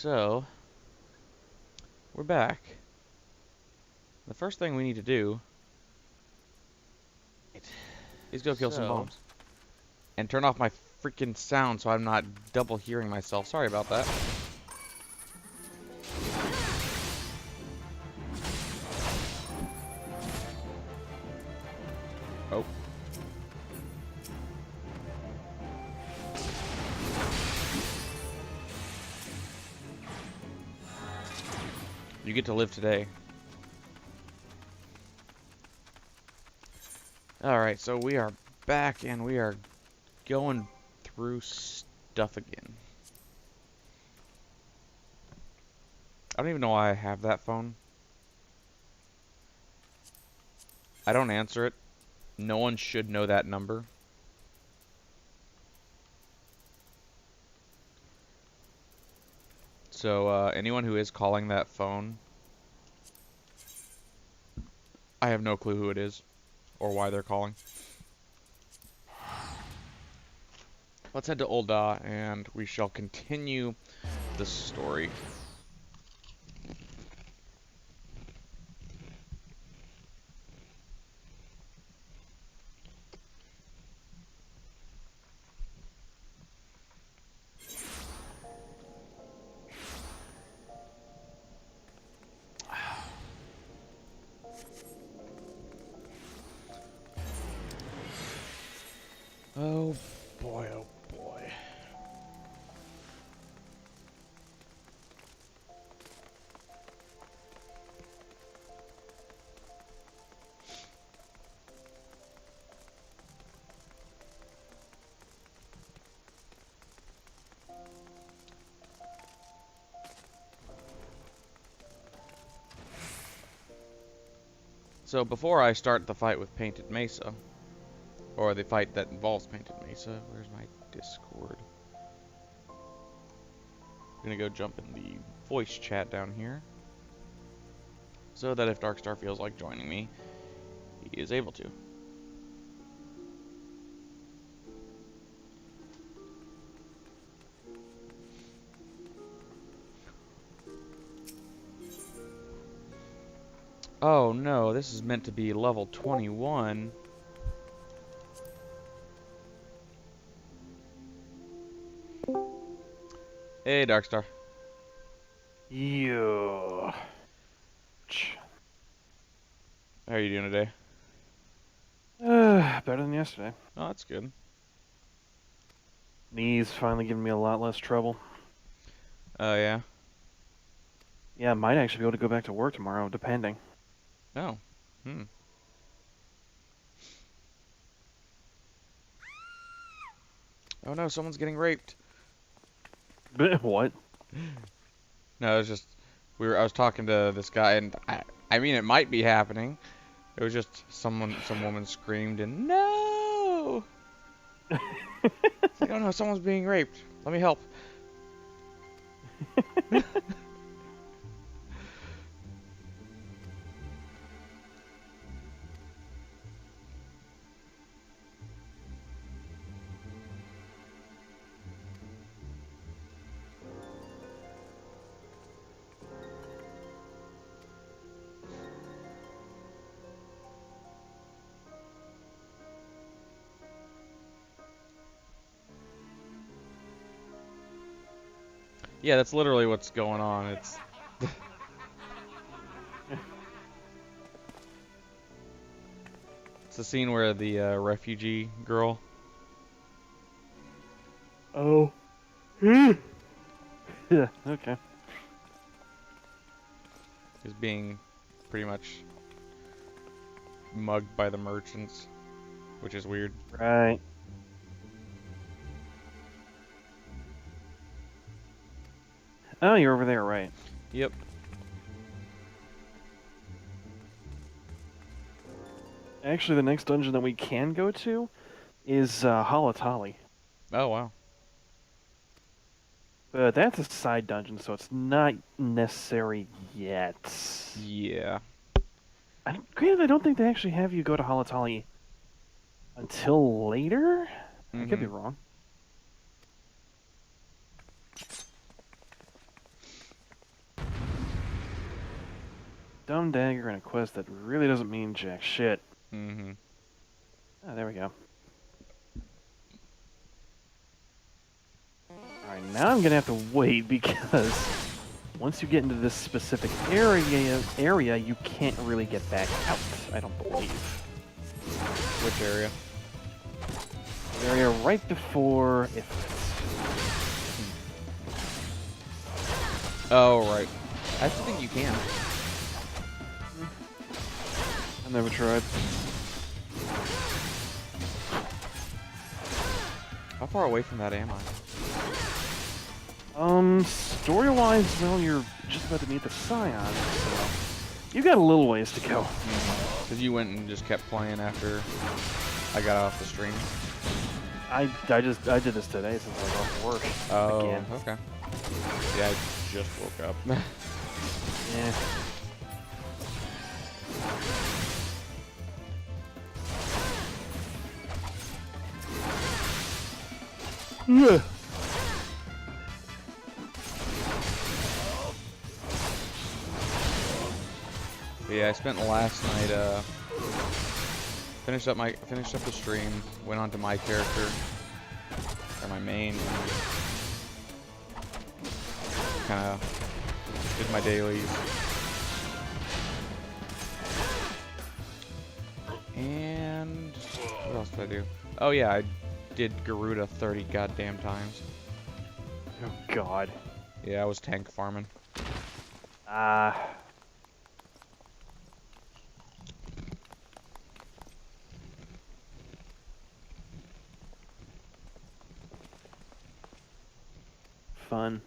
So, we're back. The first thing we need to do is go kill some bombs. And turn off my freaking sound so I'm not double hearing myself. Sorry about that. Oh. You get to live today. Alright, so we are back and we are going through stuff again. I don't even know why I have that phone. I don't answer it. No one should know that number. So, anyone who is calling that phone, I have no clue who it is or why they're calling. Let's head to Ul'dah and we shall continue the story. Oh boy, oh boy. So before I start the fight with Painted Mesa, or the fight that involves Painted Mesa, where's my Discord? I'm gonna go jump in the voice chat down here, so that if Darkstar feels like joining me, he is able to. Oh no, this is meant to be level 21. Hey, Darkstar. Yeah. How are you doing today? Better than yesterday. Oh, that's good. Knees finally giving me a lot less trouble. Oh, yeah? Yeah, I might actually be able to go back to work tomorrow, depending. Oh. Hmm. Oh no, someone's getting raped. What? No, it's just I was talking to this guy, and I mean, it might be happening. It was just some woman screamed and no. It's like, oh no, someone's being raped. Let me help. Yeah, that's literally what's going on. It's it's the scene where the refugee girl Oh. Yeah, okay. is being pretty much mugged by the merchants, which is weird. Right. Oh, you're over there, right. Yep. Actually, the next dungeon that we can go to is Halatali. Oh wow. But that's a side dungeon, so it's not necessary yet. Yeah. Granted, I don't think they actually have you go to Halatali until later? I could be Mhm. wrong. dumb dagger and a quest that really doesn't mean jack shit. Mm-hmm. Ah, there we go. Alright, now I'm gonna have to wait because once you get into this specific area, you can't really get back out, I don't believe. Which area? The area right before if Oh, right. I actually think you can. I never tried. How far away from that am I? Story-wise, well, you're just about to meet the Scion, so you got a little ways to go. Because you went and just kept playing after I got off the stream. I did this today since I was off work. Oh, Again. okay. Yeah, I just woke up. Yeah. Yeah. Yeah, I spent last night finished up the stream, went on to my character or my main, and kind of did my dailies. And what else did I do? Oh yeah, I did Garuda 30 goddamn times. Oh God. Yeah, I was tank farming. Ah. Fun.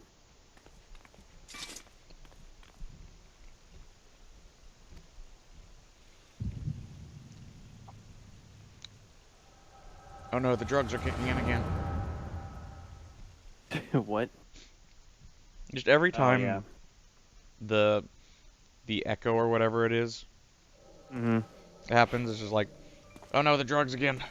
Oh no, the drugs are kicking in again. What? Just every Oh yeah. time the echo or whatever it is Mm-hmm. happens, it's just like, oh no, the drugs again.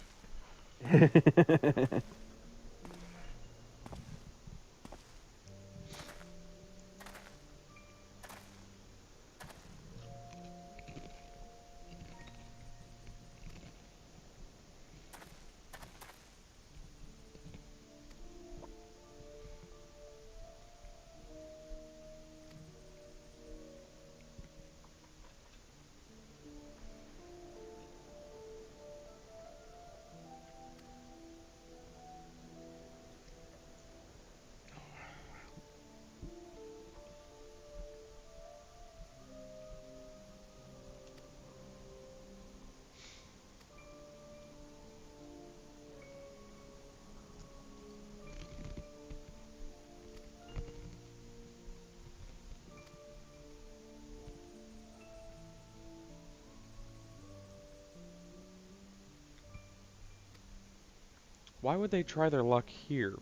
Why would they try their luck here?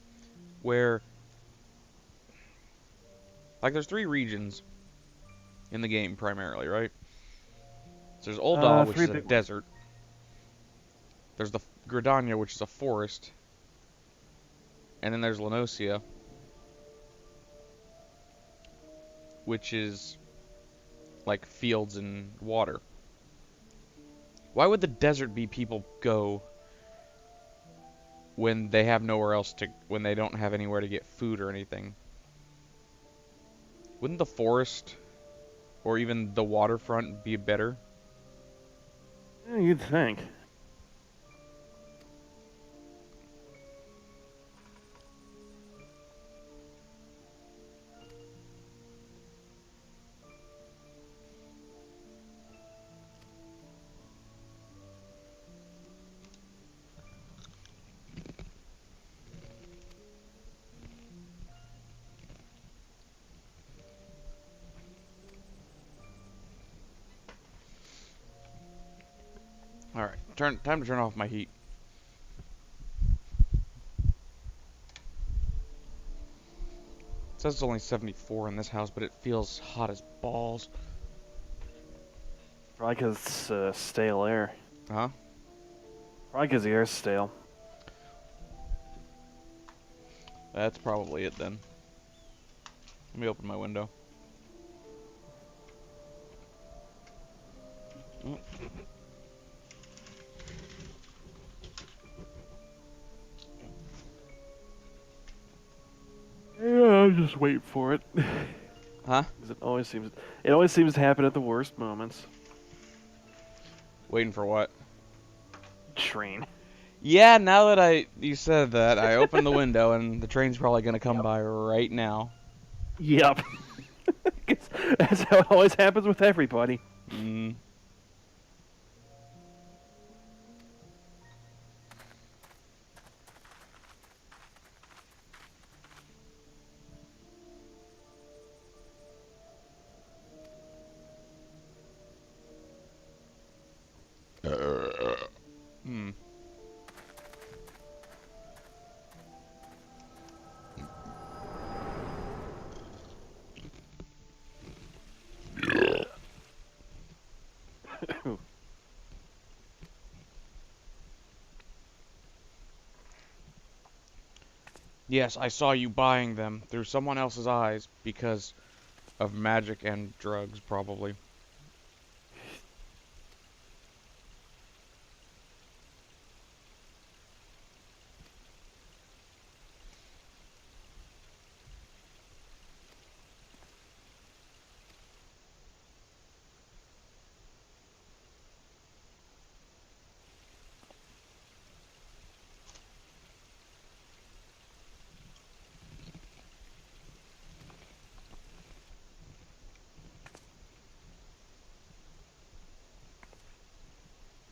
Where, like, there's 3 regions in the game primarily, right? So there's Ul'dah, which 3 is a big ones. desert. There's the Gridania, which is a forest. And then there's Lenosia, which is like fields and water. Why would the desert be people go when they have nowhere else to, when they don't have anywhere to get food or anything? Wouldn't the forest or even the waterfront be better? Yeah, you'd think. Alright, time to turn off my heat. It says it's only 74 in this house, but it feels hot as balls. Probably because it's stale air. Huh? Probably because the air's stale. That's probably it then. Let me open my window. Mm. Yeah, I'm just waiting for it. Huh? 'Cause it always seems to happen at the worst moments. Waiting for what? Train. Yeah, now that you said that, I opened the window and the train's probably gonna come Yep. by right now. Yep. That's how it always happens with everybody. Mm. Hmm. Yes, I saw you buying them through someone else's eyes because of magic and drugs, probably.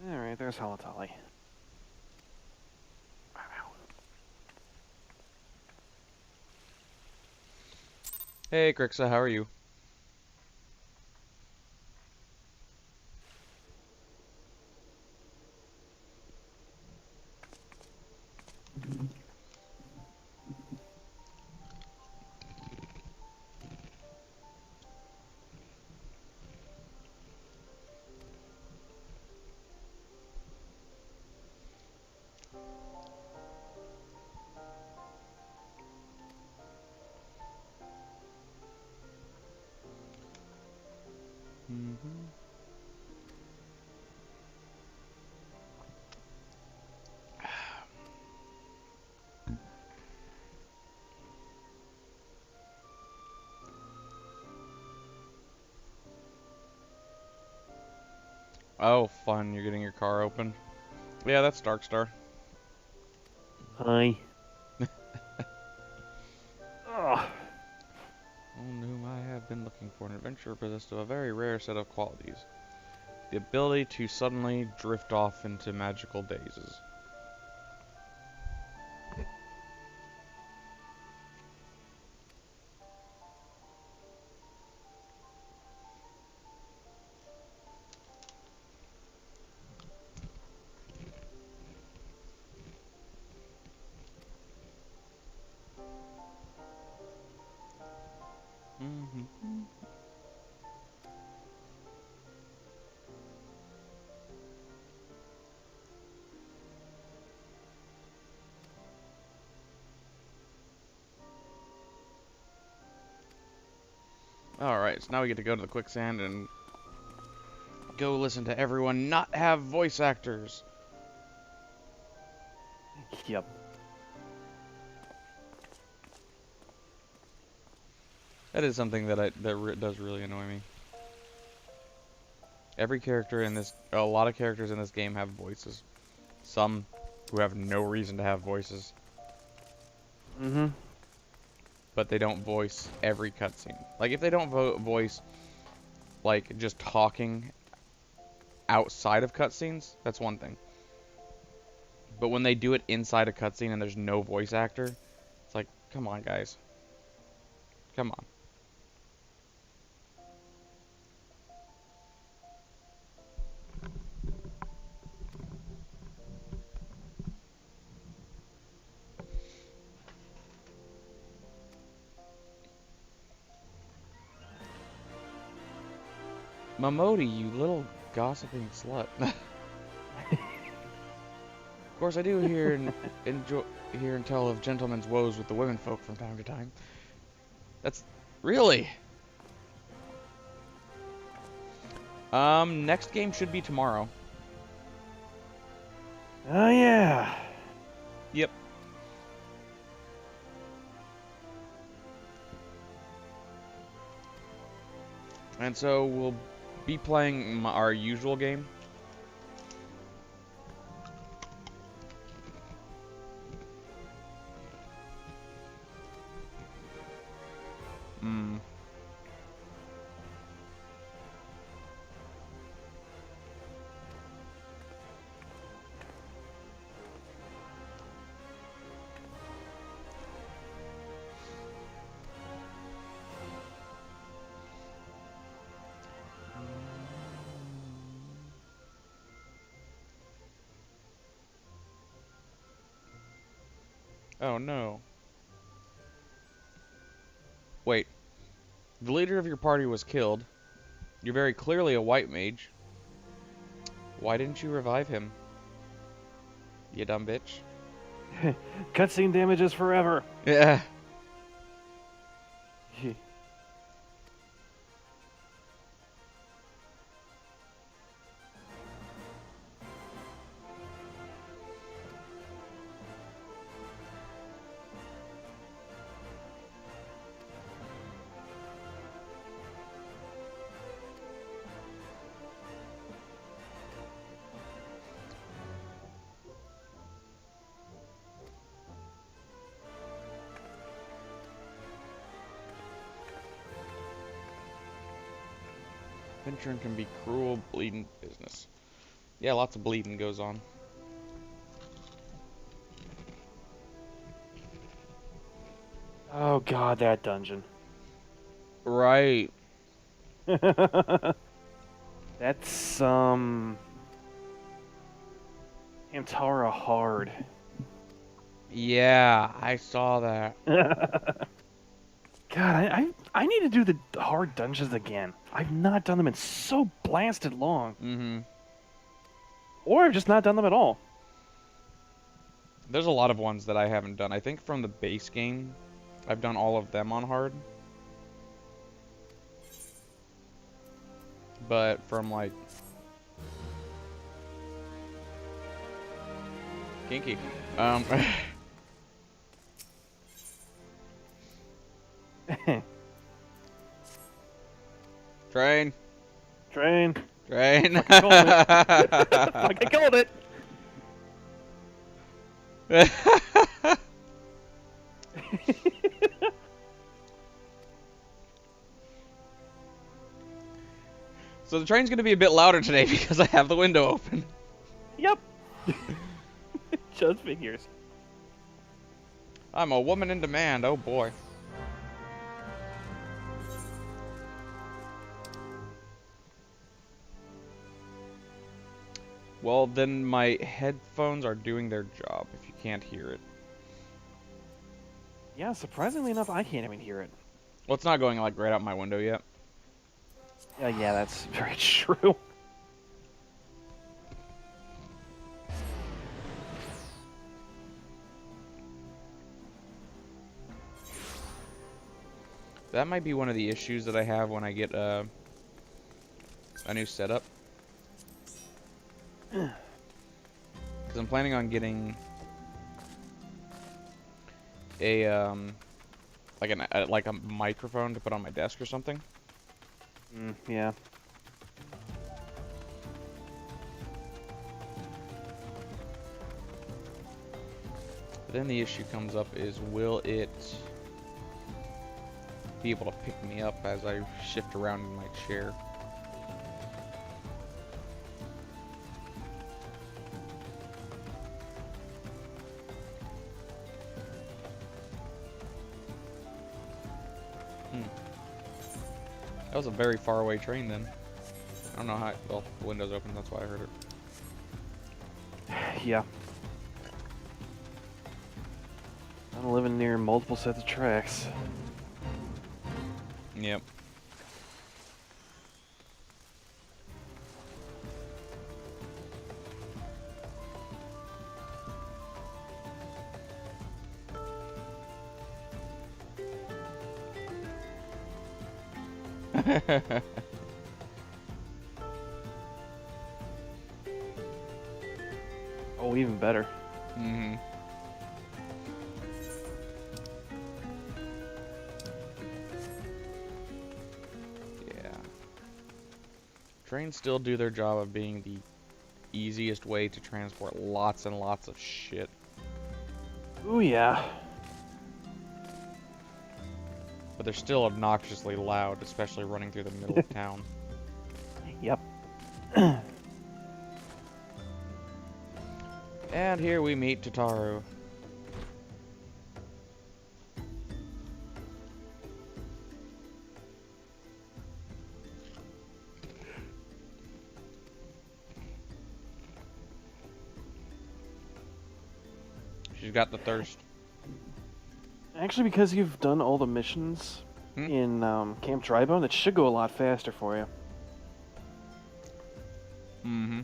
Alright, there's Halatali. Hey, Grixa, how are you? Mm-hmm. Oh, fun, you're getting your car open. Yeah, that's Darkstar. Hi. Ugh. On whom I have been looking for an adventurer possessed of a very rare set of qualities. The ability to suddenly drift off into magical dazes. Mm-hmm. Alright, so now we get to go to the quicksand and go listen to everyone not have voice actors. Yep. That is something that does really annoy me. Every character in this, a lot of characters in this game have voices. Some who have no reason to have voices, Mm-hmm. but they don't voice every cutscene. Like if they don't voice like just talking outside of cutscenes, that's one thing. But when they do it inside a cutscene and there's no voice actor, it's like, come on, guys, come on. Momodi, you little gossiping slut. Of course, I do hear and tell of gentlemen's woes with the womenfolk from time to time. That's really. Next game should be tomorrow. Oh, yeah. Yep. And so we'll be playing our usual game. Hmm. Oh no. Wait. The leader of your party was killed. You're very clearly a white mage. Why didn't you revive him? You dumb bitch. Cutscene damages forever. Yeah. Adventuring can be cruel, bleeding business. Yeah, lots of bleeding goes on. Oh, God, that dungeon. Right. That's, Antara hard. Yeah, I saw that. God, I need to do the hard dungeons again. I've not done them in so blasted long. Mm-hmm. Or I've just not done them at all. There's a lot of ones that I haven't done. I think from the base game, I've done all of them on hard. But from like... Kinky. Train. Train. Train. I called it. So the train's gonna be a bit louder today because I have the window open. Yep. Just figures. I'm a woman in demand, oh boy. Well, then my headphones are doing their job if you can't hear it. Yeah, surprisingly enough, I can't even hear it. Well, it's not going like right out my window yet. Yeah, that's very true. That might be one of the issues that I have when I get a new setup. Because I'm planning on getting a like a microphone to put on my desk or something. Yeah. But then the issue comes up is, will it be able to pick me up as I shift around in my chair? That was a very far away train then. I don't know how, well, the window's open, that's why I heard it. Yeah. I'm living near multiple sets of tracks. Yep. Oh, even better. Mm-hmm. Yeah. Trains still do their job of being the easiest way to transport lots and lots of shit. Ooh, yeah. But they're still obnoxiously loud, especially running through the middle of town. Yep. And here we meet Tataru. She's got the thirst. Actually, because you've done all the missions in Camp Drybone, it should go a lot faster for you. Mm-hmm.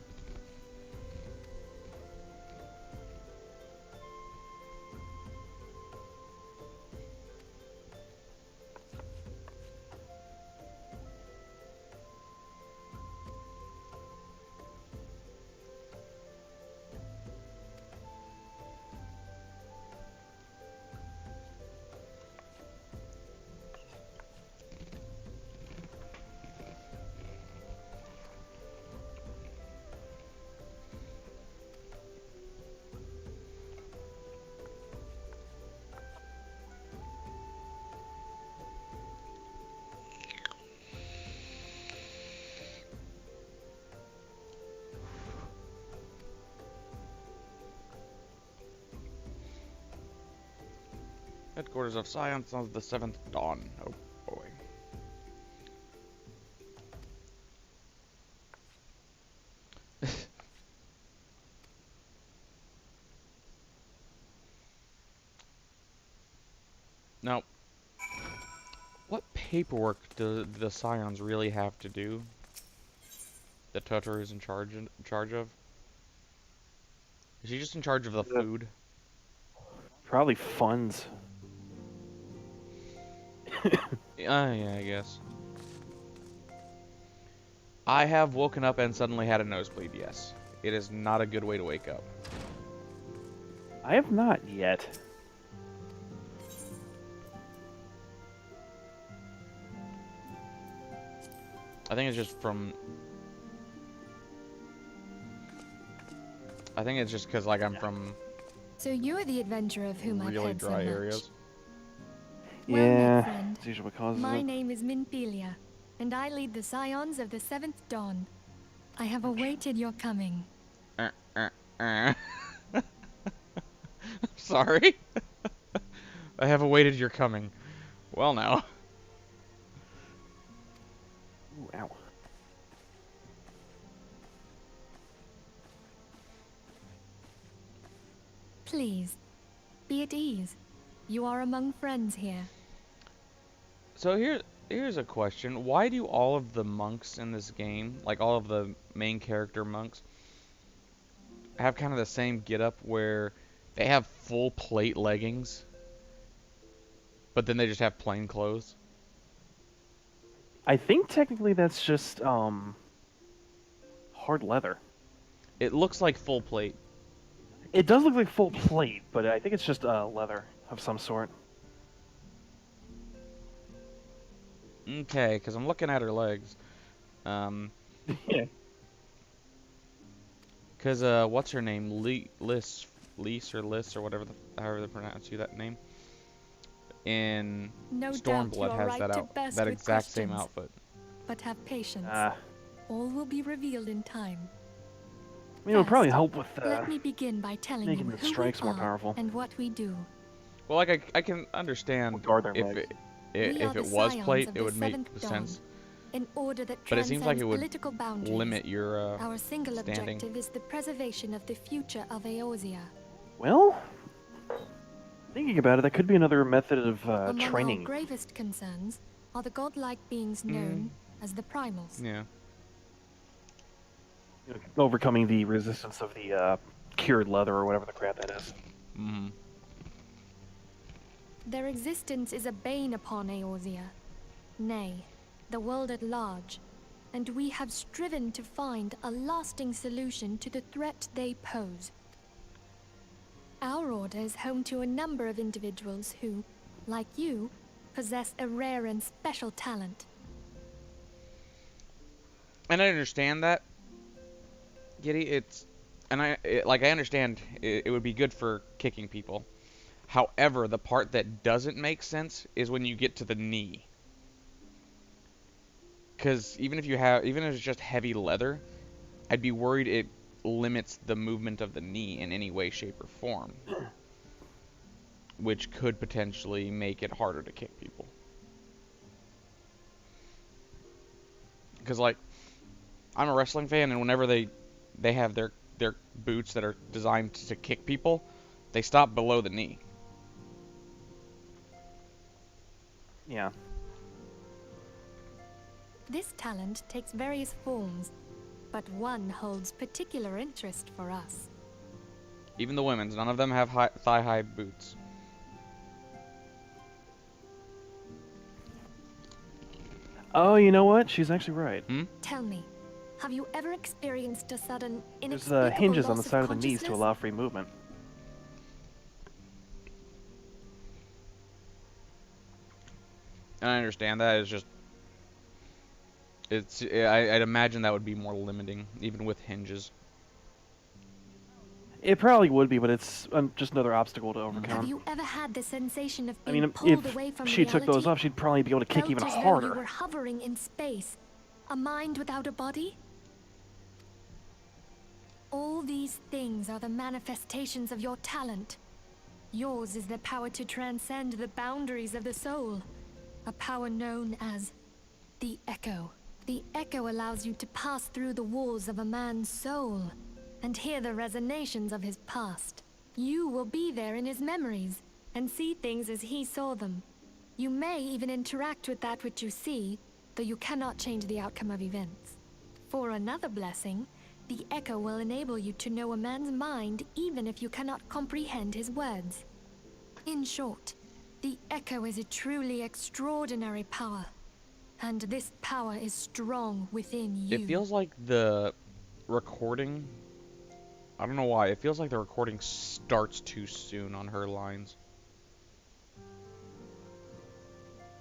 Headquarters of Science of the Seventh Dawn. Oh boy. Now, what paperwork do the Scions really have to do that Totoro is in charge of? Is he just in charge of the food? Probably funds. Yeah, I guess. I have woken up and suddenly had a nosebleed, yes. It is not a good way to wake up. I have not yet. I think it's just from... I think it's just because, like, I'm from So you are the adventurer of whom I've really heard so dry much. areas. Well met, Yeah, friend. that's usually what causes My it. name is Minthelia, and I lead the Scions of the Seventh Dawn. I have awaited your coming. Sorry? I have awaited your coming. Well now. Ooh, ow. Please, be at ease. You are among friends here. So here's a question. Why do all of the monks in this game, like all of the main character monks, have kind of the same getup where they have full plate leggings, but then they just have plain clothes? I think technically that's just hard leather. It looks like full plate. It does look like full plate, but I think it's just leather of some sort. Okay, because I'm looking at her legs. Yeah. Because, what's her name? Liz or whatever, however they pronounce that name. In No doubt you Stormblood are has right to burst that with exact same questions, outfit. but have patience. I All will be revealed in time. mean, it would probably First, help with Let me begin by telling making you the who strikes we more are powerful. and what we do. Well, like, I can understand guard their if legs. if are it the was Scions plate, of it the would make Seventh sense. Dawn, in order that But it seems like transcends it would political boundaries. limit your Our single standing. objective is the preservation of the future of Eorzea. Well, thinking about it, that could be another method of Among training. our gravest concerns are the godlike beings known as the Primals. Yeah. You know, overcoming the resistance of the cured leather or whatever the crap that is. Mm-hmm. Their existence is a bane upon Eorzea, nay, the world at large, and we have striven to find a lasting solution to the threat they pose. Our order is home to a number of individuals who, like you, possess a rare and special talent. And I understand that, Giddy. I understand it would be good for kicking people. However, the part that doesn't make sense is when you get to the knee. Because even if it's just heavy leather, I'd be worried it limits the movement of the knee in any way, shape, or form, which could potentially make it harder to kick people. Because like, I'm a wrestling fan, and whenever they have their boots that are designed to kick people, they stop below the knee. Yeah. This talent takes various forms, but one holds particular interest for us. Even the women's, none of them have thigh-high boots. Oh, you know what? She's actually right. Tell me, have you ever experienced a sudden, There's inexplicable hinges on the loss side of the knees to consciousness? allow free movement. And I understand that. I'd imagine that would be more limiting, even with hinges. It probably would be, but it's just another obstacle to Have overcome. you ever had the sensation of I being mean, pulled if away from she took those reality? off, she'd probably be able to kick Felt even as though harder. you were hovering in space, a mind without a body? All these things are the manifestations of your talent. Yours is the power to transcend the boundaries of the soul, a power known as the Echo. The Echo allows you to pass through the walls of a man's soul and hear the resonations of his past. You will be there in his memories and see things as he saw them. You may even interact with that which you see, though you cannot change the outcome of events. For another blessing, the Echo will enable you to know a man's mind even if you cannot comprehend his words. In short, the Echo is a truly extraordinary power, and this power is strong within you. It feels like the recording, I don't know why, it feels like the recording starts too soon on her lines.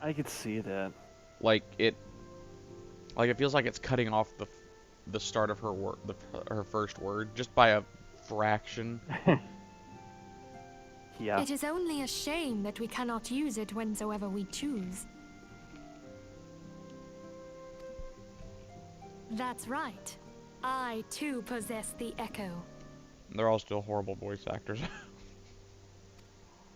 I could see that. Like it feels like it's cutting off the start of her her first word just by a fraction. Yeah. It is only a shame that we cannot use it whensoever we choose. That's right. I too possess the Echo. They're all still horrible voice actors.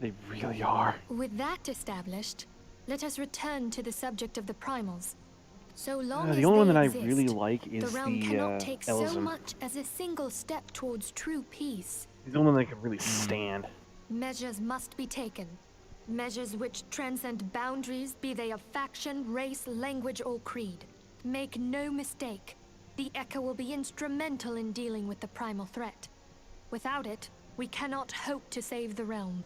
They really are. With that established, let us return to the subject of the primals. So long as The only one they that exist, I really like the is realm cannot the take so Elzem. much as a single step towards true peace. He's the only one that I can really stand. Measures must be taken. Measures which transcend boundaries, be they of faction, race, language, or creed. Make no mistake, the Echo will be instrumental in dealing with the primal threat. Without it, we cannot hope to save the realm.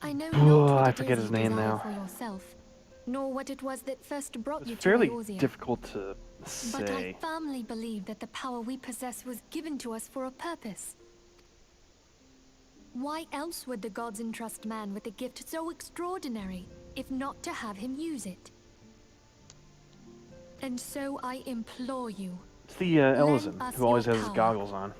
I know not what I it forget is his you name desire now. for yourself, nor what it was that first brought you It's to fairly Eorzea. difficult to But I say. firmly believe that the power we possess was given to us for a purpose. Why else would the gods entrust man with a gift so extraordinary, if not to have him use it? And so I implore you, It's the Elzem, us who always your has his power. goggles on.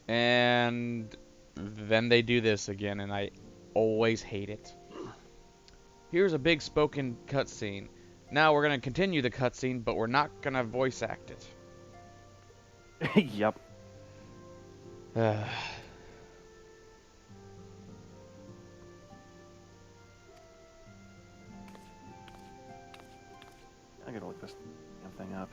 And then they do this again, and I always hate it. Here's a big spoken cutscene. Now we're gonna continue the cutscene, but we're not gonna voice act it. Yep. I gotta look this damn thing up.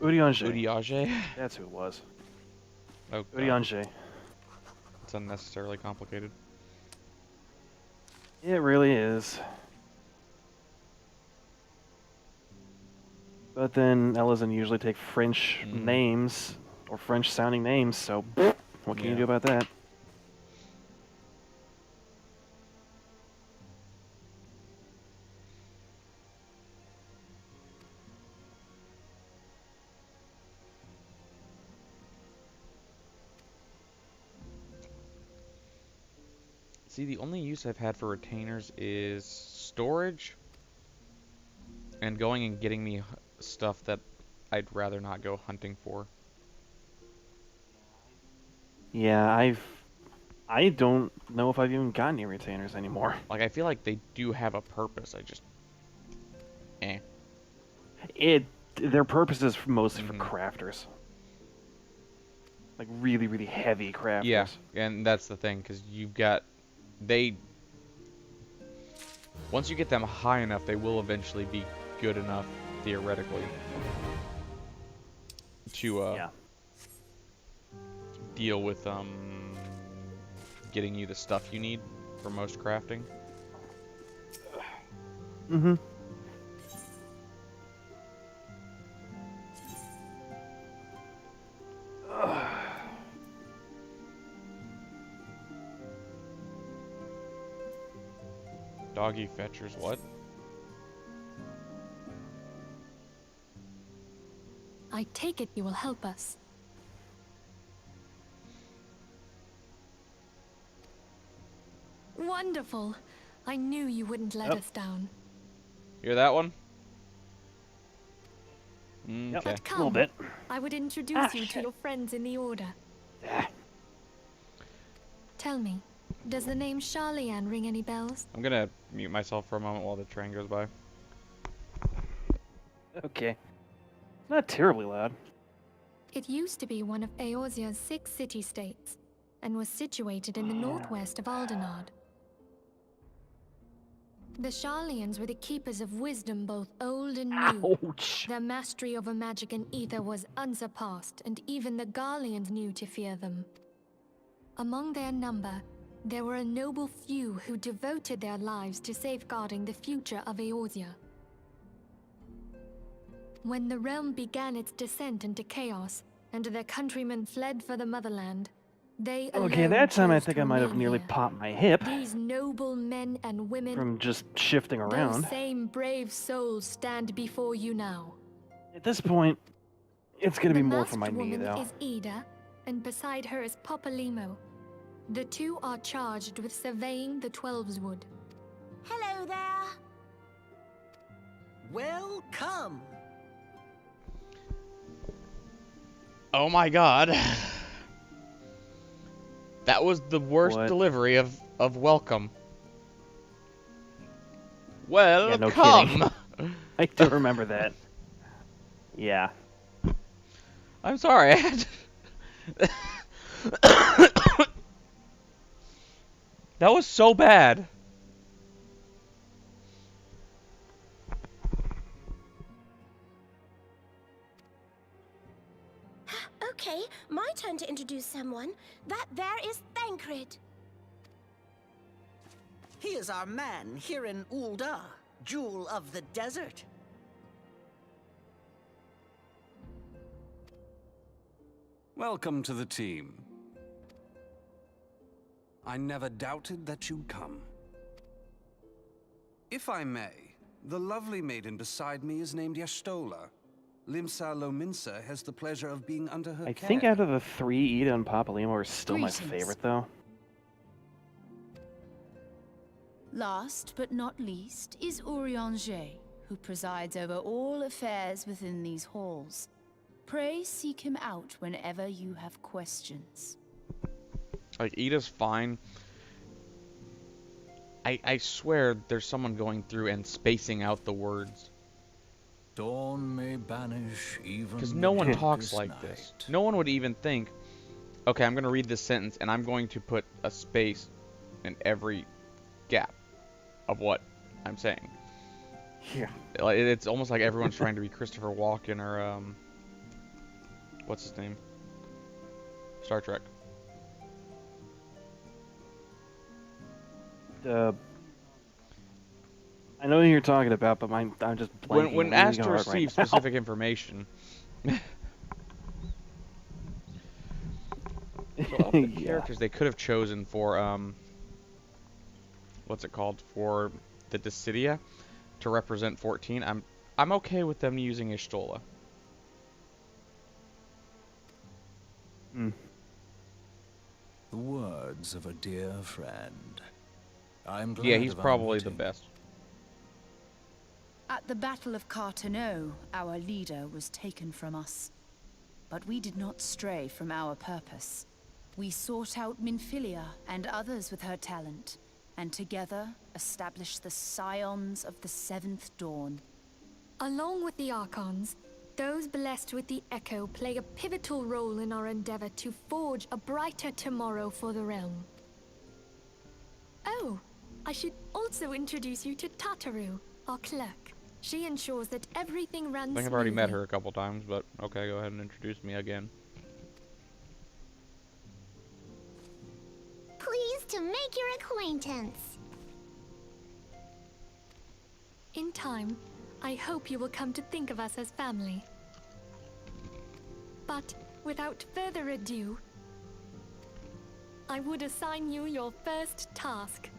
Urianger. Urianger? That's who it was. Oh, God. Urianger. It's unnecessarily complicated. It really is. But then Elizan usually take French names, or French sounding names, so what can you Yeah. do about that? See, the only use I've had for retainers is storage and going and getting me stuff that I'd rather not go hunting for. Yeah, I don't know if I've even got any retainers anymore. Like, I feel like they do have a purpose. I just, eh. Their purpose is mostly for Mhm. crafters. Like really, really heavy crafters. Yeah, and that's the thing, because you've got, they, once you get them high enough, they will eventually be good enough, theoretically, to, Yeah. deal with, getting you the stuff you need for most crafting. Mm-hmm. Doggy fetchers, what? I take it you will help us. Wonderful. I knew you wouldn't let Yep. us down. Hear that one? Yep. Okay. But A little come, bit. I would introduce Ah, you to shit. your friends in the Order. Ah, Tell me, does the name Charlian ring any bells? I'm gonna mute myself for a moment while the train goes by. okay. Not terribly loud. It used to be one of Eorzea's 6 city-states, and was situated in the northwest of Aldenard. The Charlians were the keepers of wisdom, both old and new. Ouch. Their mastery over magic and ether was unsurpassed, and even the Garleans knew to fear them. Among their number, there were a noble few who devoted their lives to safeguarding the future of Eorzea. When the realm began its descent into chaos, and their countrymen fled for the motherland, they Okay, alone that time I chose think to I might have remain nearly here. popped my hip These noble men and women, from just shifting around. those same brave souls stand before you now. At this point, it's gonna The be more for my masked knee, woman though. is Ida, and beside her is Popalimo. The two are charged with surveying the Twelveswood. Hello there. Welcome. Oh my god. That was the worst What? delivery of welcome. Welcome. Yeah, no kidding. I do remember that. Yeah. I'm sorry. I had to- That was so bad. Okay, my turn to introduce someone. That there is Thancred. He is our man here in Ul'dah, Jewel of the Desert. Welcome to the team. I never doubted that you'd come. If I may, the lovely maiden beside me is named Y'shtola. Limsa Lominsa has the pleasure of being under her I care. think out of the 3, Ida and Popalimo are still my Greetings. favorite, though. Last but not least is Eorzea, who presides over all affairs within these halls. Pray seek him out whenever you have questions. Like, Ida's fine. I swear there's someone going through and spacing out the words. Dawn may banish even Because the no one talks darkest like night. this. No one would even think, okay, I'm going to read this sentence and I'm going to put a space in every gap of what I'm saying. Yeah. Like, it's almost like everyone's trying to be Christopher Walken or, what's his name? Star Trek. I know who you're talking about, but I'm just blanking When really asked to hard receive right now. specific information. So of the Yeah. characters they could have chosen for, what's it called? For the Dissidia to represent 14, I'm okay with them using Y'shtola. Hmm. The words of a dear friend. I'm glad Yeah, he's of our probably the meeting. best. At the Battle of Carteneau, our leader was taken from us. But we did not stray from our purpose. We sought out Minfilia and others with her talent, and together established the Scions of the Seventh Dawn. Along with the Archons, those blessed with the Echo play a pivotal role in our endeavor to forge a brighter tomorrow for the realm. Oh, I should also introduce you to Tataru, our clerk. She ensures that everything runs I think I've already met smoothly. her a couple times, but okay, go ahead and introduce me again. Pleased to make your acquaintance. In time, I hope you will come to think of us as family. But without further ado, I would assign you your first task.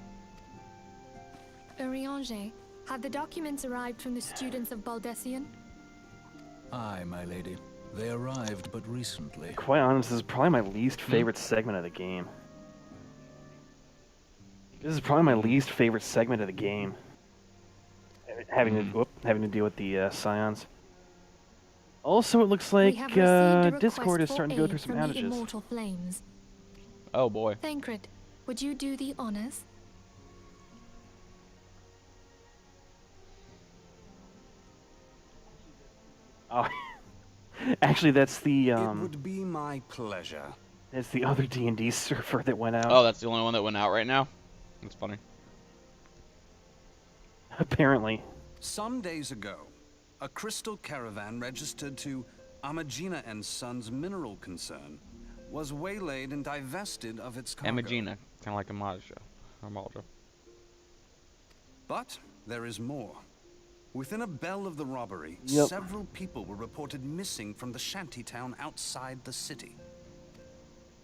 Eorzea, have the documents arrived from the students of Baldessian? Aye, my lady. They arrived but recently. Quite honest, this is probably my least favorite segment of the game. This is probably my least favorite segment of the game. Having to deal with the Scions. Also, it looks We like have received a request Discord is for starting to go aid through some from the outages. Immortal Flames. Oh boy. Thancred, would you do the honors? Oh, actually, that's the It would be my pleasure. that's the other D&D server that went out. Oh, that's the only one that went out right now? That's funny. Apparently. Some days ago, a crystal caravan registered to Amagina and Sons mineral concern was waylaid and divested of its cargo. Amagina, kind of like Amaja. Amaja. But there is more. Within a bell of the robbery, Yep. several people were reported missing from the shantytown outside the city.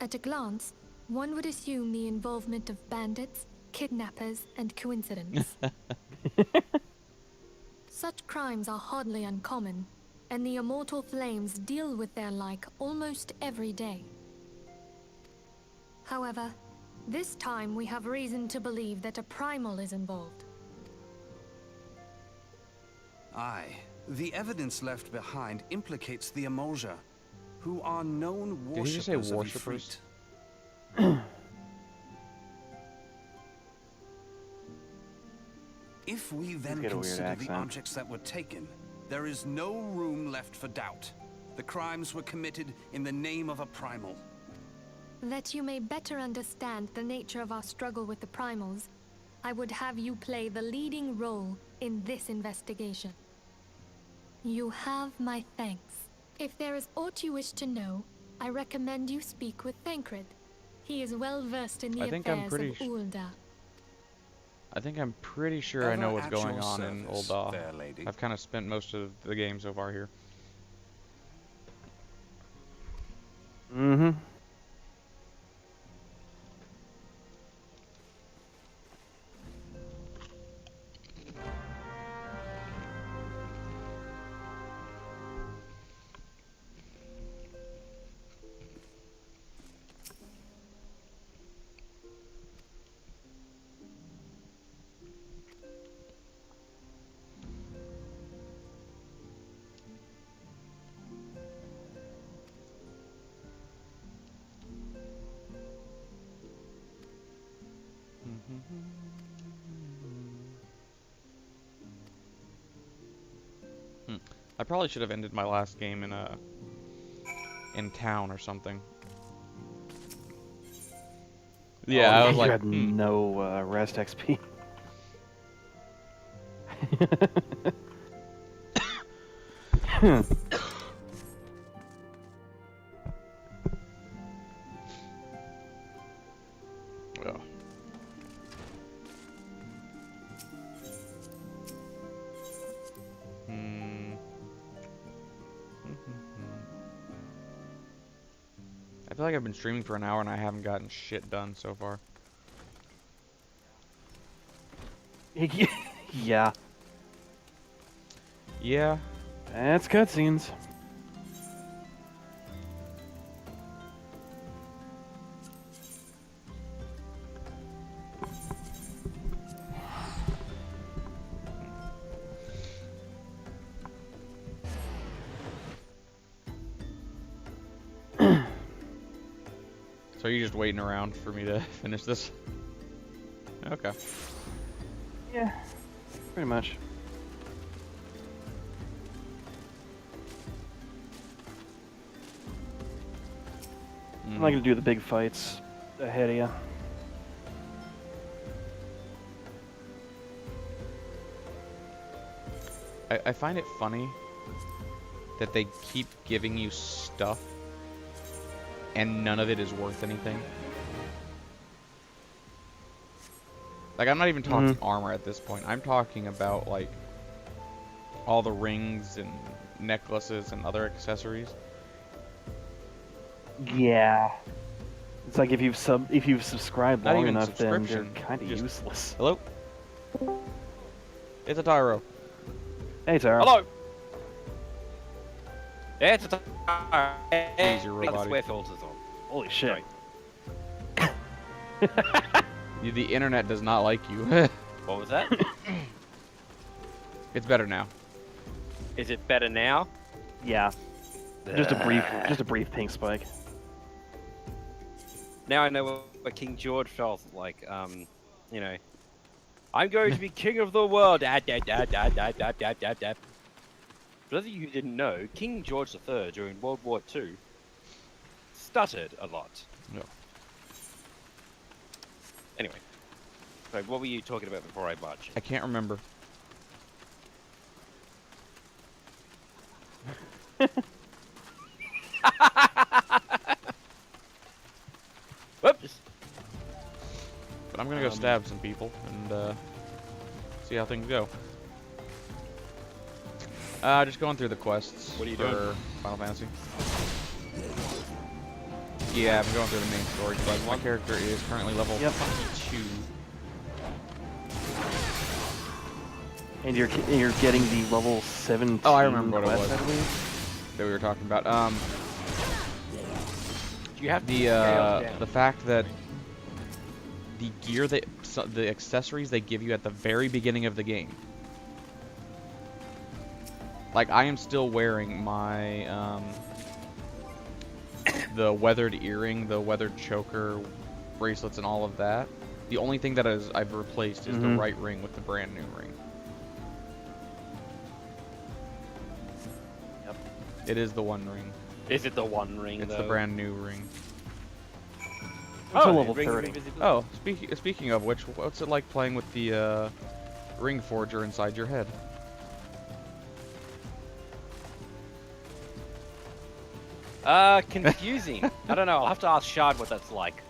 At a glance, one would assume the involvement of bandits, kidnappers, and coincidence. Such crimes are hardly uncommon, and the Immortal Flames deal with their like almost every day. However, this time we have reason to believe that a primal is involved. Aye, the evidence left behind implicates the Eorzea, who are known Did he just say worshippers of worshippers? Ifrit. If we then got a weird consider the accent. objects that were taken, there is no room left for doubt. The crimes were committed in the name of a primal. That you may better understand the nature of our struggle with the primals, I would have you play the leading role in this investigation. You have my thanks. If there is aught you wish to know, I recommend you speak with Thancred. He is well versed in the I think I'm affairs of pretty Ulda. I think I'm pretty sure I Ever know what's at going your on in service, Ulda. fair lady. I've kind of spent most of the game so far here. Mm-hmm. I probably should have ended my last game in town or something. Yeah, I was you like, had no rest XP. Ugh. I feel like I've been streaming for an hour and I haven't gotten shit done so far. Yeah, Yeah. that's cutscenes. So are you just waiting around for me to finish this? Okay. Yeah, pretty much. I'm not gonna do the big fights ahead of you. I find it funny that they keep giving you stuff and none of it is worth anything. Like, I'm not even talking armor at this point. I'm talking about, like, all the rings and necklaces and other accessories. Yeah. It's like if you've subscribed Not long even enough, then they're subscription, kind of just- useless. Hello? It's a Tyro. Hey, Tara. Hello. Yeah, it's a Jeez, you're the robotic. swear filters on. Holy shit. The internet does not like you. What was that? It's better now. Is it better now? Yeah. Just a brief pink spike. Now I know what King George felt like. You know, I'm going to be king of the world. For those of you who didn't know, King George III during World War II stuttered a lot. No. Anyway, so what were you talking about before I march? I can't remember. Whoops. But I'm gonna go stab some people and see how things go. Just going through the quests. What are you for doing? Final Fantasy. Yeah, I'm going through the main story quest. My character is currently level 22. And you're getting the level 17 Oh, I remember what it quest, was. I believe. That we were talking about. You have The fact that the gear the accessories they give you at the very beginning of the game. Like, I am still wearing my the weathered earring, the weathered choker, bracelets, and all of that. The only thing that I've replaced is the right ring with the brand new ring. Yep. It is the one ring. Is it the one ring? It's though? the brand new ring. Until Oh, level ring 30. invisibility. Oh, speaking of which, what's it like playing with the ring forger inside your head? Confusing. I don't know. I'll have to ask Shard what that's like.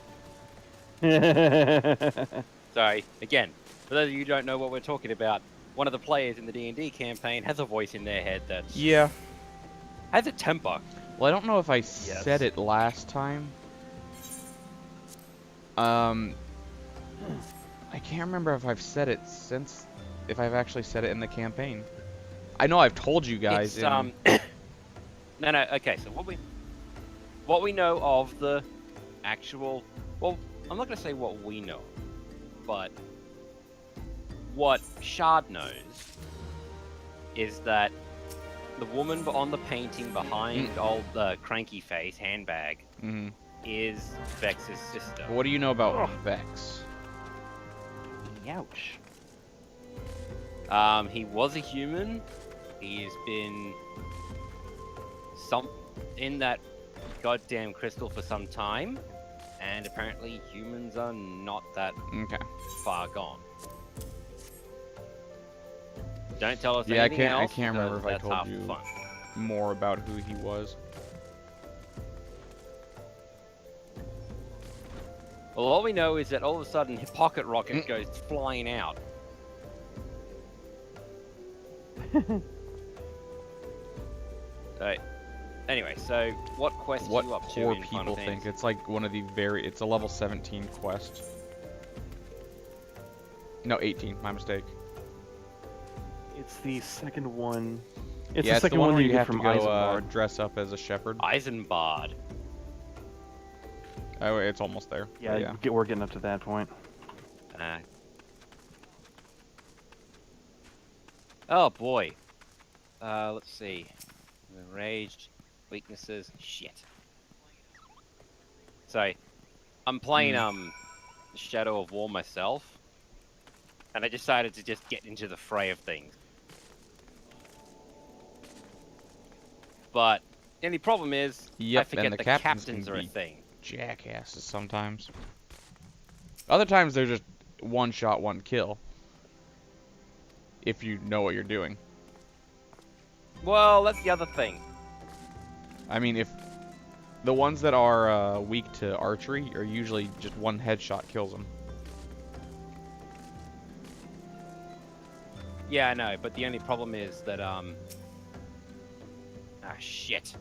Sorry. Again, for those of you who don't know what we're talking about, one of the players in the D&D campaign has a voice in their head that Yeah. has a temper. Well, I don't know if I said it last time. I can't remember if I've said it since, if I've actually said it in the campaign. I know I've told you guys. It's, no. Okay, so what we know of the actual, well, I'm not going to say what we know, but what Shard knows is that the woman on the painting behind old cranky face handbag is Vex's sister. What do you know about Vex? Ouch. He was a human. He's been in that goddamn crystal for some time, and apparently humans are not that far gone. Don't tell us anything else. I can't remember if I that's told half you the fun. more about who he was. Well, all we know is that all of a sudden his pocket rocket goes flying out. Anyway, so what quest What are you up to poor in people Final think. Fantasy? It's like one of the it's a level 17 quest. No, 18, my mistake. It's the second one. It's Yeah, the second one one where you you get have from to go Isengard. dress up as a shepherd. Isengard. Oh, it's almost there. Yeah, but we're getting up to that point. Oh boy. Let's see. Enraged, weaknesses, shit. So, I'm playing Shadow of War myself, and I decided to just get into the fray of things. But the only problem is, I Yep, forget and the the captains captains can are a be thing. jackasses sometimes. Other times they're just one shot, one kill. If you know what you're doing. Well, that's the other thing. I mean, if the ones that are weak to archery are usually just one headshot kills them. Yeah, I know, but the only problem is that shit.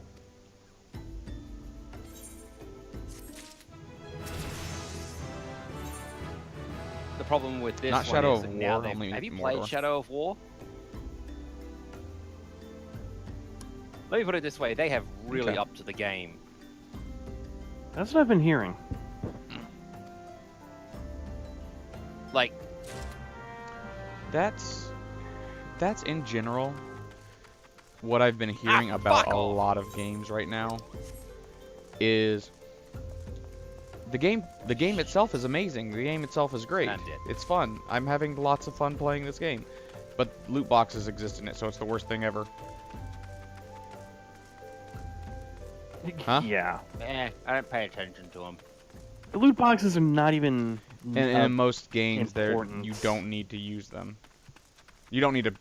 The problem with this Not one Shadow is of that now War, only have you Mordor. played Shadow of War? Let me put it this way, they have really Okay. upped to the game. That's what I've been hearing. Like, That's in general what I've been hearing about fuck a off. lot of games right now. Is the game itself is amazing. The game itself is great. And it. It's fun. I'm having lots of fun playing this game. But loot boxes exist in it, so it's the worst thing ever. Huh? Yeah. I don't pay attention to them. The loot boxes are not even. And in most games, you importance. don't need to use them. You don't need to.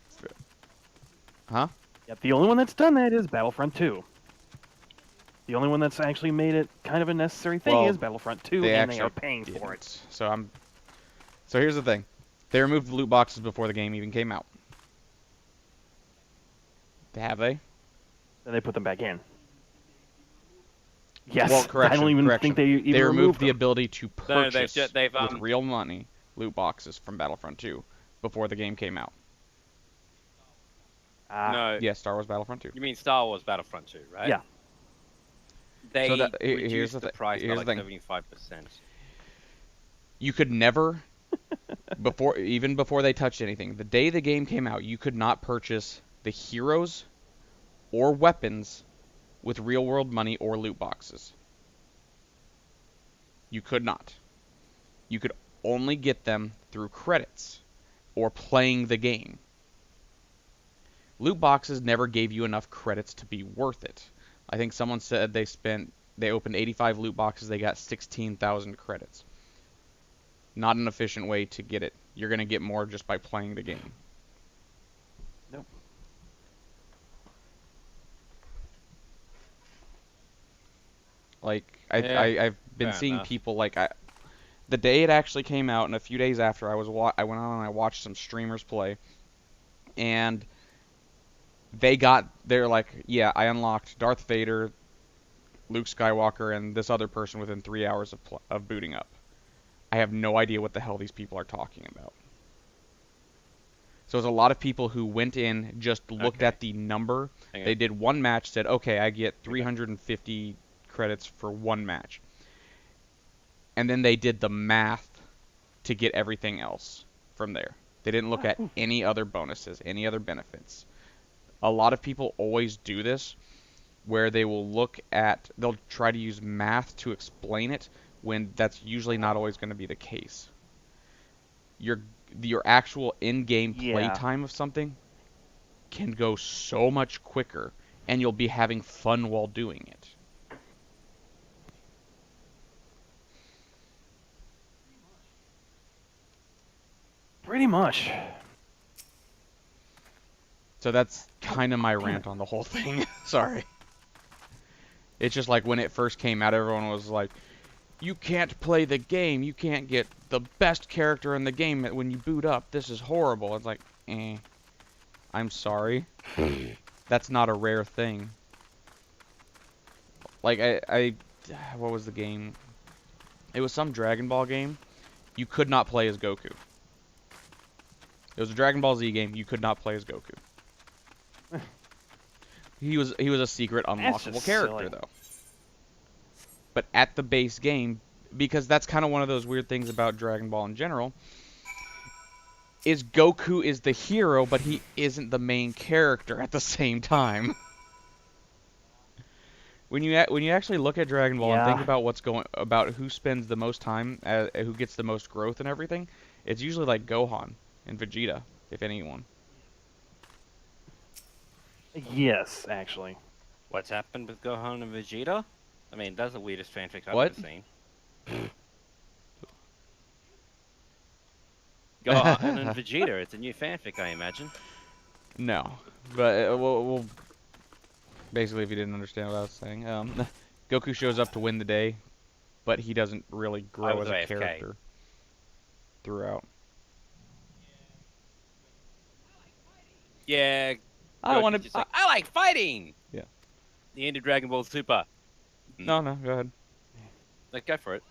Huh? Yep, the only one that's done that is Battlefront 2. The only one that's actually made it kind of a necessary thing Well, is Battlefront 2, they and they actually are paying for it. didn't. So here's the thing. They removed the loot boxes before the game even came out. Have they? Then they put them back in. Yes, Well, correction. I don't even correction. think they even They removed the them. ability to No, purchase they've, with real money loot boxes from Battlefront 2 before the game came out. No, Yeah, Star Wars Battlefront 2. you mean Star Wars Battlefront 2, right? Yeah. They So that- reduced here's the the price by here's like the thing. 75%. You could never, even before they touched anything, the day the game came out, you could not purchase the heroes or weapons with real world money or loot boxes. You could not. You could only get them through credits or playing the game. Loot boxes never gave you enough credits to be worth it. I think someone said they opened 85 loot boxes, they got 16,000 credits. Not an efficient way to get it. You're going to get more just by playing the game. Nope. Like Yeah, I've been fair seeing enough. people like the day it actually came out, and a few days after, I went on and I watched some streamers play, and they're like, yeah, I unlocked Darth Vader, Luke Skywalker, and this other person within 3 hours of booting up. I have no idea what the hell these people are talking about. So there's a lot of people who went in, just looked Okay. at the number. Hang on. They did one match, said, okay, I get 350 credits for one match. And then they did the math to get everything else from there. They didn't look at any other bonuses, any other benefits. A lot of people always do this, where they'll try to use math to explain it, when that's usually not always going to be the case. Your actual in-game play Yeah. time of something can go so much quicker, and you'll be having fun while doing it. Pretty much. So that's kind of my rant on the whole thing. Sorry. It's just like when it first came out, everyone was like, you can't play the game. You can't get the best character in the game when you boot up. This is horrible. It's like, I'm sorry. That's not a rare thing. Like, what was the game? It was some Dragon Ball game. You could not play as Goku. It was a Dragon Ball Z game. You could not play as Goku. He was a secret unlockable just character, silly. though. But at the base game, because that's kind of one of those weird things about Dragon Ball in general, is Goku is the hero, but he isn't the main character at the same time. when you actually look at Dragon Ball and Yeah. think about about who spends the most time, who gets the most growth and everything, it's usually like Gohan and Vegeta, if anyone. Yes, actually. What's happened with Gohan and Vegeta? I mean, that's the weirdest fanfic I've What? ever seen. Gohan and Vegeta, it's a new fanfic, I imagine. No, but we'll basically, if you didn't understand what I was saying, Goku shows up to win the day, but he doesn't really grow was as a AFK. character throughout. Yeah, I don't want Goku's just to. like, I like fighting! Yeah. The end of Dragon Ball Super. No, go ahead. Like, go for it.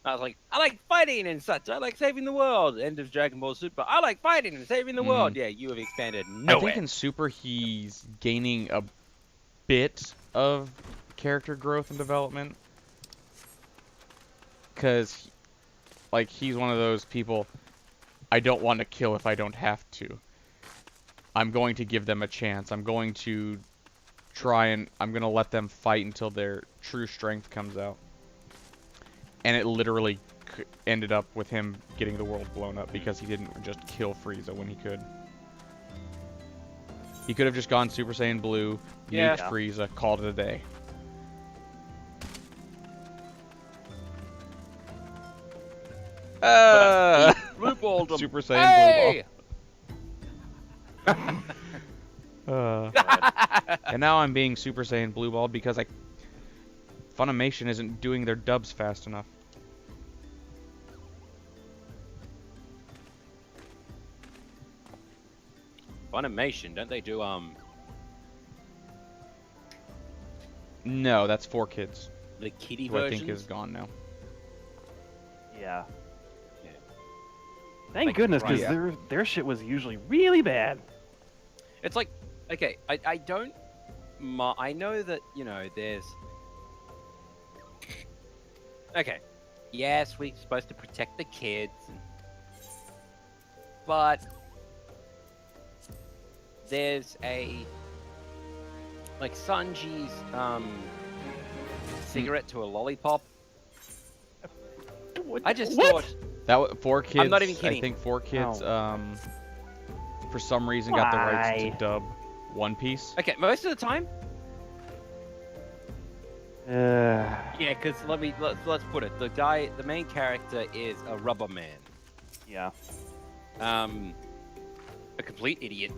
I was like, I like fighting and such. I like saving the world. End of Dragon Ball Super. I like fighting and saving the world. Yeah, you have expanded nowhere. I think in Super he's gaining a bit of character growth and development. Because, like, he's one of those people, I don't want to kill if I don't have to. I'm going to give them a chance. I'm going to I'm going to let them fight until their true strength comes out. And it literally ended up with him getting the world blown up because he didn't just kill Frieza when he could. He could have just gone Super Saiyan Blue, nuked Frieza, called it a day. Blue balled him. Super Saiyan Blue Ball. And now I'm being Super Saiyan Blue Ball because Funimation isn't doing their dubs fast enough. Funimation, don't they do, No, that's 4Kids. the kiddie Who I versions? think is gone now. Yeah. Yeah. Thank Like, goodness, because right. their shit was usually really bad. It's like, okay, I don't, I know that, you know, there's, okay, yes, we're supposed to protect the kids, but there's like Sanji's, cigarette to a lollipop. I just thought, That 4Kids. I'm not even kidding. I think 4Kids. For some reason, got the rights to Why? dub One Piece. okay, most of the time, yeah, because let's put it, the main character is a rubber man. Yeah. A complete idiot.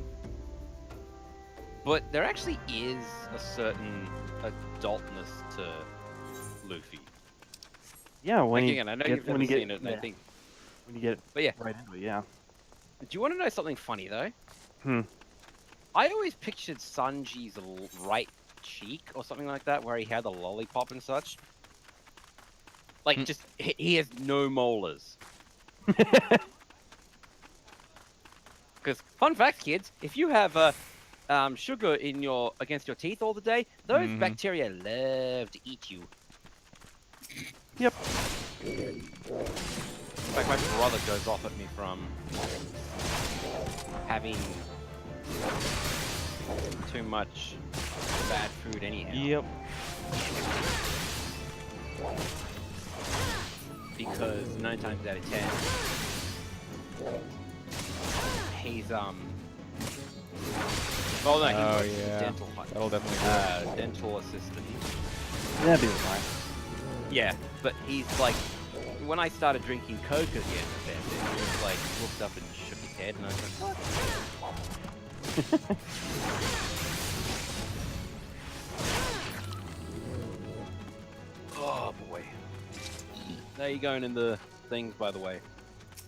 But there actually is a certain adultness to Luffy. Yeah, when Like, you again, I know get, you've when never you get, seen it, and I yeah, think. when you get But yeah, right into it, yeah. do you want to know something funny though? Hmm. I always pictured Sanji's right cheek or something like that, where he had the lollipop and such. Like, just he has no molars. Because fun fact, kids, if you have sugar in against your teeth all the day, those bacteria love to eat you. Yep. In fact, my brother goes off at me from having too much bad food anyhow. Yep. Because 9 times out of 10, he's well, no, he Oh, works as a yeah. dental That'll definitely do dental assistant. That'd be fine. Yeah, but he's like, when I started drinking Coke at the end of it, he was like, looked up and shook his head, and I was like, what? Oh boy. There you going in the things, by the way.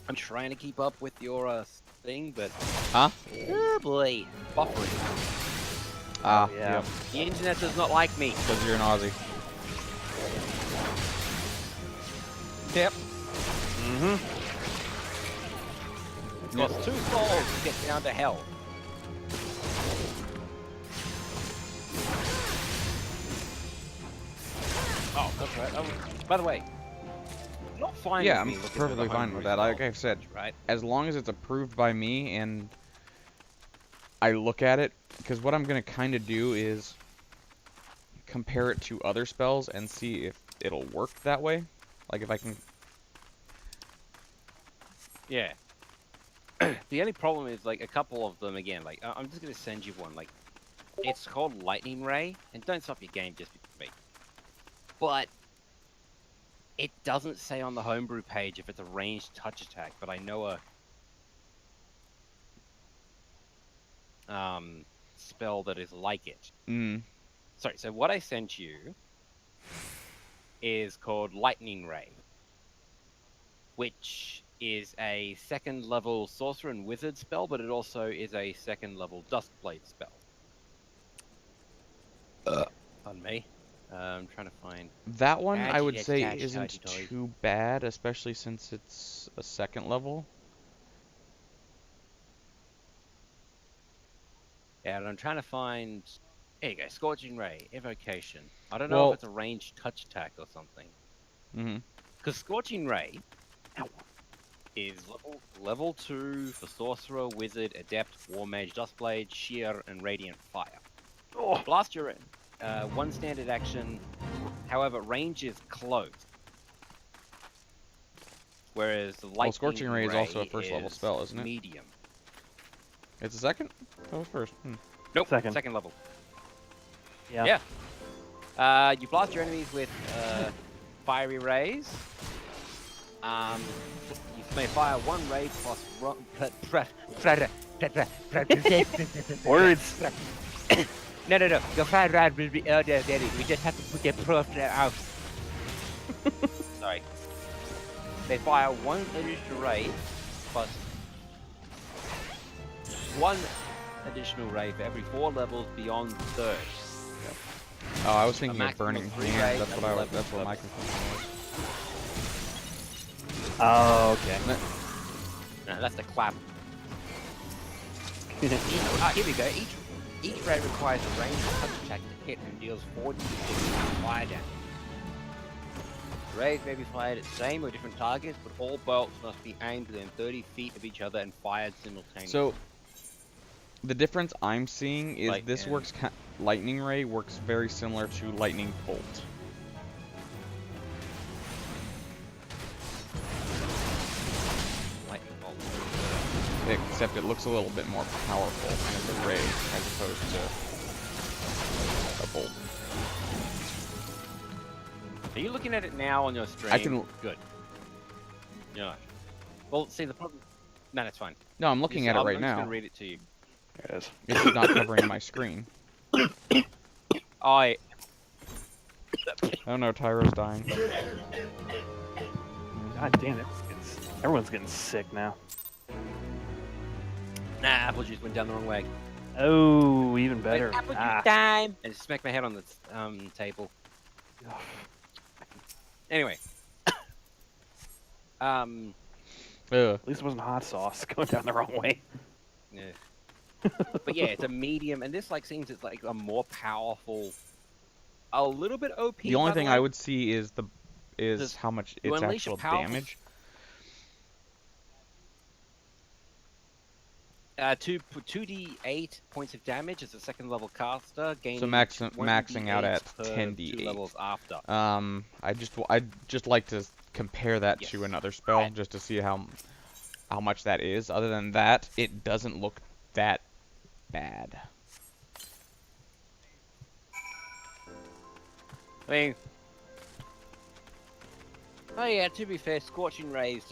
I'm trying to keep up with your thing, but Huh? oh boy, buffering. Ah, yeah. yep. The internet does not like me. Because you're an Aussie. Yep. Mm-hmm. It costs 2 souls to get down to hell. Oh, that's right. By the way, not fine. Yeah, with I'm me looking perfectly at the fine homebrew with that. Like style, I've said, right? as long as it's approved by me and I look at it, because what I'm gonna kind of do is, compare it to other spells and see if it'll work that way. Like if I can. Yeah. The only problem is like a couple of them again. Like I'm just gonna send you one. Like it's called Lightning Ray, and don't stop your game just because of me. But it doesn't say on the homebrew page if it's a ranged touch attack. But I know a spell that is like it. Sorry. So what I sent you is called Lightning Ray, which is a 2nd level sorcerer and wizard spell, but it also is a 2nd level Duskblade spell. Pardon me. I'm trying to find... That one, I would say, isn't too bad, especially since it's a 2nd level. Yeah, and I'm trying to find... There you go, Scorching Ray, Evocation. I don't know if it's a ranged touch attack or something. Because Scorching Ray is level 2 for Sorcerer, Wizard, Adept, War Mage, Duskblade, Shear, and Radiant Fire. Blast your one standard action, however, range is close. Whereas the Lightning Scorching Ray is also a 1st level spell, isn't it? Medium. It's a 2nd? That was 1st. Nope, 2nd level. Yeah. You blast your enemies with fiery rays. You may fire 1 ray plus Words. No. Your fire rod will be there. We just have to put the proof out. Sorry. They fire 1 additional ray plus 1 additional ray for every 4 levels beyond 3rd. Oh, I was thinking of Burning Hand. That's what my conclusion was. Oh, okay. No, that's the clap. Here we go. Each ray requires a ranged touch attack to hit and deals 40 fire damage. Rays may be fired at same or different targets, but all bolts must be aimed within 30 feet of each other and fired simultaneously. So, the difference I'm seeing is Lightning Ray works very similar to Lightning Bolt. Lightning Bolt. Except it looks a little bit more powerful as a ray as opposed to a bolt. Are you looking at it now on your stream? I can. Good. Yeah. Well, see the problem. No, that's fine. No, I'm looking at it right I'm now. just gonna read it to you. It is. It's just not covering my screen. I. Oh no, Tyro's dying. God damn it! Everyone's getting sick now. Nah, apple juice went down the wrong way. Oh, even better. Apple juice time! And smack my head on the table. Anyway. At least it wasn't hot sauce going down the wrong way. Yeah. But yeah, it's a medium, and this seems it's like a more powerful, a little bit OP. The only thing I would see is how much its actual damage. 2d8 points of damage as a 2nd level caster. So maxing out at 10d8. 2 levels after. I'd just like to compare that to another spell just to see how much that is. Other than that, it doesn't look that bad. I mean, oh yeah, to be fair, Scorching Rays,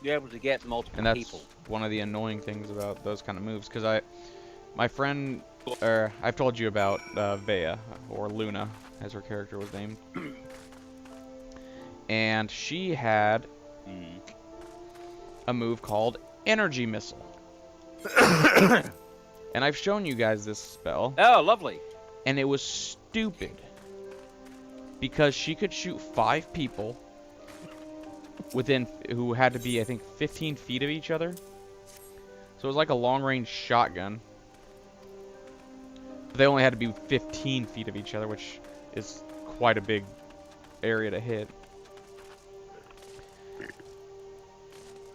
you're able to get multiple and that's people. One of the annoying things about those kind of moves, because my friend, I've told you about Vea, or Luna, as her character was named, and she had a move called Energy Missile. And I've shown you guys this spell. Oh, lovely. And it was stupid. Because she could shoot 5 people who had to be, I think, 15 feet of each other. So it was like a long-range shotgun. But they only had to be 15 feet of each other, which is quite a big area to hit.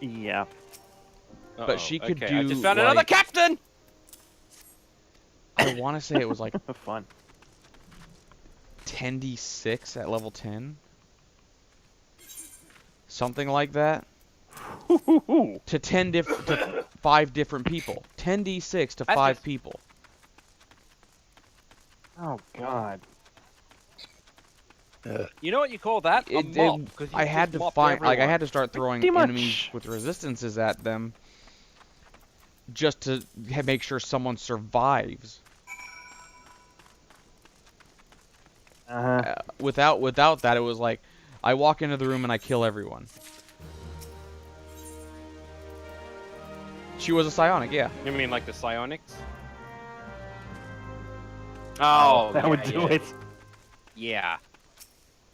Yeah. But she could do. I just found another captain. I want to say it was like fun. 10d6 at level 10. Something like that. To 5 different people. 10d6 to 5 people. Oh God. You know what you call that? A mob. 'Cause you I had just to mopped find, like, I everyone. had to start throwing Pretty enemies much. with resistances at them just to make sure someone survives. Without that, it was like I walk into the room and I kill everyone. She was a psionic, yeah. You mean like the psionics? Oh, that would do it. Yeah.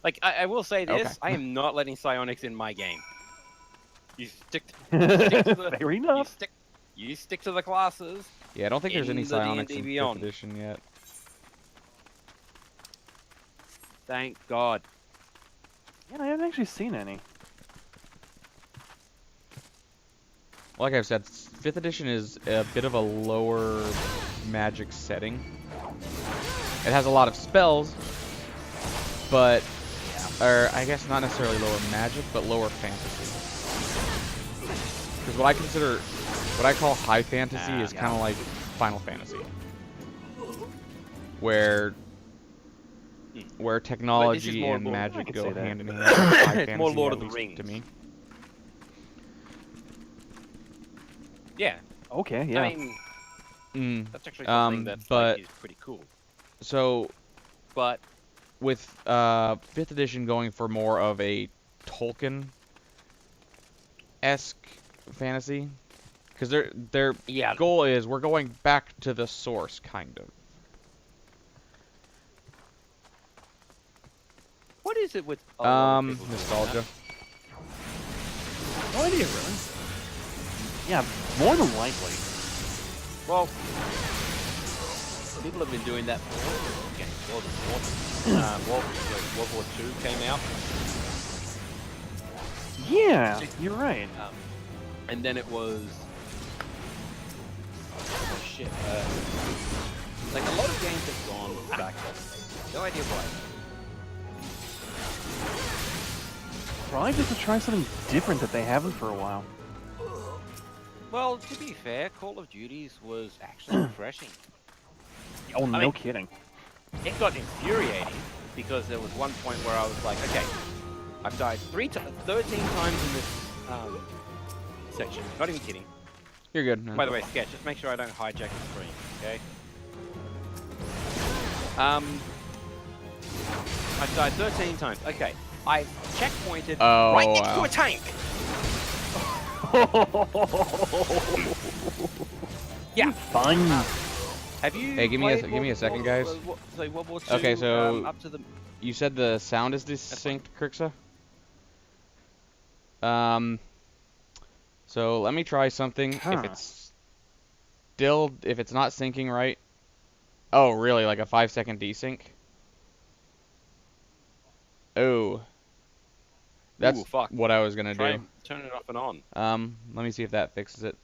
Like, I will say this, Okay. I am not letting psionics in my game. You stick to the... Fair enough. You stick to the classes. Yeah, I don't think there's any in the psionics D&D in 5th Beyond. edition yet. Thank God. Yeah, I haven't actually seen any. Like I've said, 5th edition is a bit of a lower magic setting. It has a lot of spells, but, or I guess not necessarily lower magic, but lower fantasy. Because what I call high fantasy is kind of like Final Fantasy, where technology and magic go hand in hand. High It's more fantasy, Lord at of the least Rings to me. Yeah. Okay, yeah. I mean, that's actually something that's like, is pretty cool. So, but with 5th edition going for more of a Tolkien-esque fantasy, because their goal is we're going back to the source, kind of. What is it with nostalgia? No idea, really. Yeah, more than likely. Well, people have been doing that for World War II came out. Yeah, you're right. And then it was... Oh, shit. Like, a lot of games have gone back. No idea why. Probably just to try something different that they haven't for a while. Well, to be fair, Call of Duty's was actually refreshing. Oh, I no mean, kidding. It got infuriating because there was one point where I was like, okay, I've died 13 times in this section. Not even kidding. You're good. By the way, Sketch, just make sure I don't hijack the screen, okay? I've died 13 times. Okay, I checkpointed right next to a tank. Yeah. Fun. Have you? Hey, give me a second, guys. World War II, Okay, so up to the... you said the sound is distinct, Kirksa? So let me try something. If it's not syncing right. Oh, really? Like a 5-second desync? Oh. That's Ooh, fuck. what I was gonna Try do. and turn it off and on. Let me see if that fixes it.